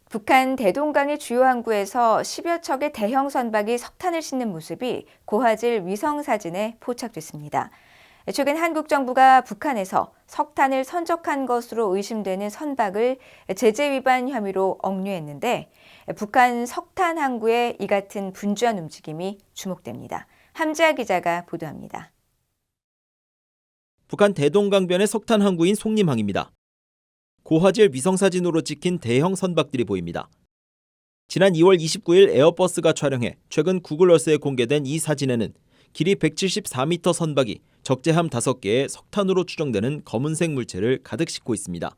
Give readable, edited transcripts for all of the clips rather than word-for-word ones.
북한 대동강의 주요 항구에서 10여 척의 대형 선박이 석탄을 싣는 모습이 고화질 위성 사진에 포착됐습니다. 최근 한국 정부가 북한에서 석탄을 선적한 것으로 의심되는 선박을 제재 위반 혐의로 억류했는데 북한 석탄 항구의 이 같은 분주한 움직임이 주목됩니다. 함지아 기자가 보도합니다. 북한 대동강변의 석탄 항구인 송림항입니다. 고화질 위성사진으로 찍힌 대형 선박들이 보입니다. 지난 2월 29일 에어버스가 촬영해 최근 구글어스에 공개된 이 사진에는 길이 174m 선박이 적재함 5개에 석탄으로 추정되는 검은색 물체를 가득 싣고 있습니다.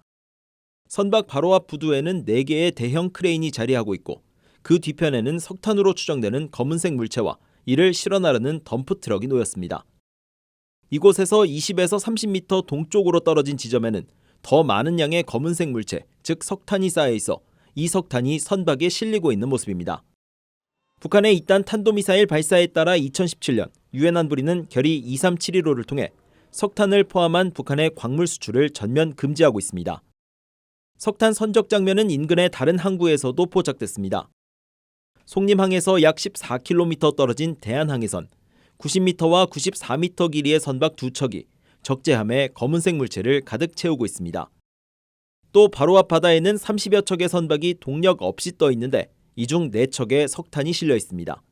선박 바로 앞 부두에는 4개의 대형 크레인이 자리하고 있고 그 뒤편에는 석탄으로 추정되는 검은색 물체와 이를 실어 나르는 덤프트럭이 놓였습니다. 이곳에서 20에서 30m 동쪽으로 떨어진 지점에는 더 많은 양의 검은색 물체, 즉 석탄이 쌓여 있어 이 석탄이 선박에 실리고 있는 모습입니다. 북한의 이딴 탄도미사일 발사에 따라 2017년 유엔 안보리는 결의 2371호를 통해 석탄을 포함한 북한의 광물 수출을 전면 금지하고 있습니다. 석탄 선적 장면은 인근의 다른 항구에서도 포착됐습니다. 송림항에서 약 14km 떨어진 대한항에선 90m와 94m 길이의 선박 2척이 적재함에 검은색 물체를 가득 채우고 있습니다. 또 바로 앞 바다에는 30여 척의 선박이 동력 없이 떠 있는데 이 중 4척에 석탄이 실려 있습니다.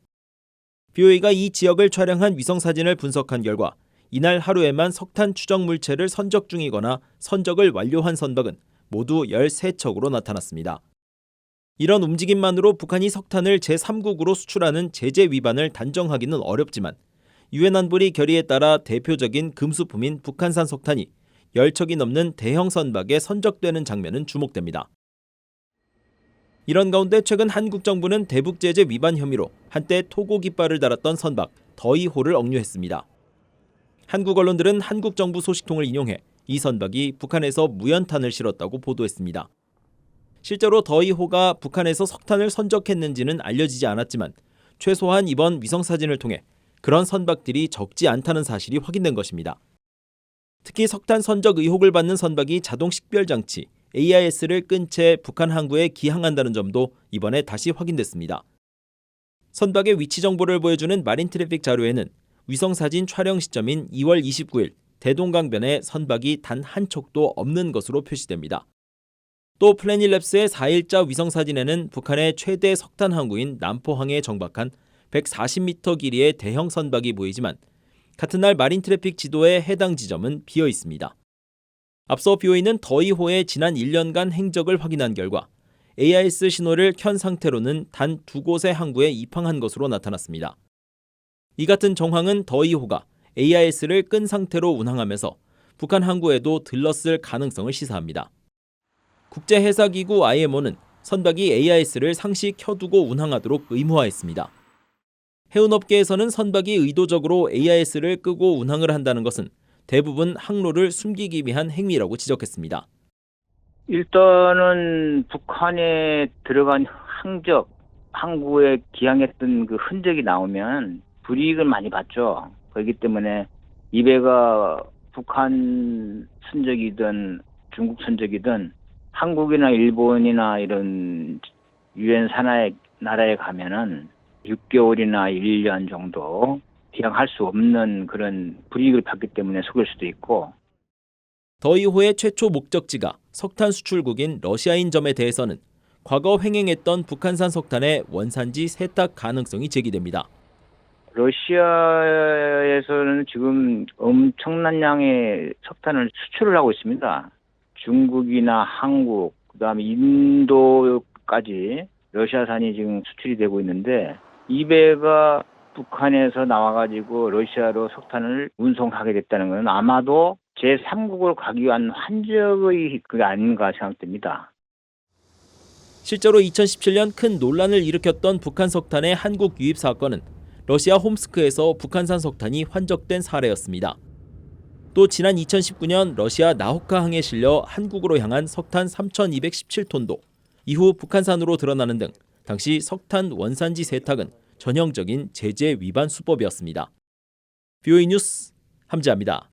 BOA가 이 지역을 촬영한 위성사진을 분석한 결과 이날 하루에만 석탄 추정 물체를 선적 중이거나 선적을 완료한 선박은 모두 13척으로 나타났습니다. 이런 움직임만으로 북한이 석탄을 제3국으로 수출하는 제재 위반을 단정하기는 어렵지만 유엔 안보리 결의에 따라 대표적인 금수품인 북한산 석탄이 10척이 넘는 대형 선박에 선적되는 장면은 주목됩니다. 이런 가운데 최근 한국 정부는 대북 제재 위반 혐의로 한때 토고 깃발을 달았던 선박 더이호를 억류했습니다. 한국 언론들은 한국 정부 소식통을 인용해 이 선박이 북한에서 무연탄을 실었다고 보도했습니다. 실제로 더이호가 북한에서 석탄을 선적했는지는 알려지지 않았지만 최소한 이번 위성사진을 통해 그런 선박들이 적지 않다는 사실이 확인된 것입니다. 특히 석탄 선적 의혹을 받는 선박이 자동 식별장치 AIS를 끈 채 북한 항구에 기항한다는 점도 이번에 다시 확인됐습니다. 선박의 위치 정보를 보여주는 마린 트래픽 자료에는 위성사진 촬영 시점인 2월 29일 대동강변에 선박이 단 한 척도 없는 것으로 표시됩니다. 또 플래닛랩스의 4일자 위성사진에는 북한의 최대 석탄 항구인 남포항에 정박한 140m 길이의 대형 선박이 보이지만 같은 날 마린 트래픽 지도에 해당 지점은 비어 있습니다. 앞서 BOA는 더이호의 지난 1년간 행적을 확인한 결과 AIS 신호를 켠 상태로는 단 2곳의 항구에 입항한 것으로 나타났습니다. 이 같은 정황은 더이호가 AIS를 끈 상태로 운항하면서 북한 항구에도 들렀을 가능성을 시사합니다. 국제해사기구 IMO는 선박이 AIS를 상시 켜두고 운항하도록 의무화했습니다. 해운업계에서는 선박이 의도적으로 AIS를 끄고 운항을 한다는 것은 대부분 항로를 숨기기 위한 행위라고 지적했습니다. 일단은 북한에 들어간 항적, 항구에 기항했던 그 흔적이 나오면 불이익을 많이 받죠. 그렇기 때문에 이 배가 북한 선적이든 중국 선적이든 한국이나 일본이나 이런 유엔 산하의 나라에 가면은 6개월이나 1년 정도 기항할 수 없는 그런 불이익을 받기 때문에 속일 수도 있고. 더이호의 최초 목적지가 석탄 수출국인 러시아인 점에 대해서는 과거 횡행했던 북한산 석탄의 원산지 세탁 가능성이 제기됩니다. 러시아에서는 지금 엄청난 양의 석탄을 수출을 하고 있습니다. 중국이나 한국, 그다음에 인도까지 러시아산이 지금 수출이 되고 있는데 이 배가 북한에서 나와가지고 러시아로 석탄을 운송하게 됐다는 것은 아마도 제3국으로 가기 위한 환적의 그게 아닌가 생각됩니다. 실제로 2017년 큰 논란을 일으켰던 북한 석탄의 한국 유입 사건은 러시아 홈스크에서 북한산 석탄이 환적된 사례였습니다. 또 지난 2019년 러시아 나호카항에 실려 한국으로 향한 석탄 3,217톤도 이후 북한산으로 드러나는 등 당시 석탄 원산지 세탁은 전형적인 제재 위반 수법이었습니다. BOA 뉴스 함지아입니다.